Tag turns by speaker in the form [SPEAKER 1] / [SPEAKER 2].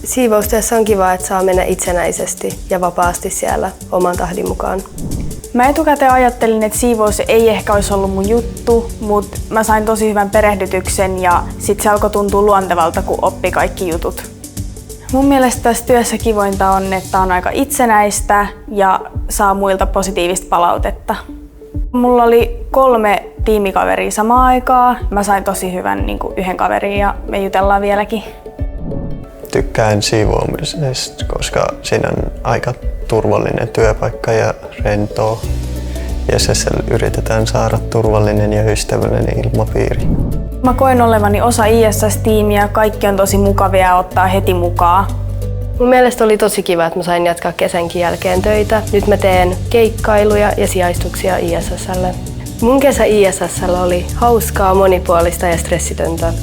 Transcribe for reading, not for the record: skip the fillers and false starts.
[SPEAKER 1] Siivoustyössä on kiva, että saa mennä itsenäisesti ja vapaasti siellä oman tahdin mukaan.
[SPEAKER 2] Mä etukäteen ajattelin, että siivous ei ehkä olisi ollut mun juttu, mutta mä sain tosi hyvän perehdytyksen ja sit se alkoi tuntua luontevalta, kun oppi kaikki jutut. Mun mielestä tässä työssä kivointa on, että on aika itsenäistä ja saa muilta positiivista palautetta. Mulla oli 3 tiimikaveria samaan aikaan. Mä sain tosi hyvän yhden kaverin ja me jutellaan vieläkin.
[SPEAKER 3] Tykkään siivoamisesta, koska siinä on aika turvallinen työpaikka ja rentoa. ISS:llä yritetään saada turvallinen ja ystävällinen ilmapiiri.
[SPEAKER 2] Mä koen olevani osa ISS-tiimiä, kaikki on tosi mukavia ja ottaa heti mukaan.
[SPEAKER 1] Mun mielestä oli tosi kiva, että mä sain jatkaa kesänkin jälkeen töitä. Nyt mä teen keikkailuja ja sijaistuksia ISS:lle. Mun kesä ISS:llä oli hauskaa, monipuolista ja stressitöntä.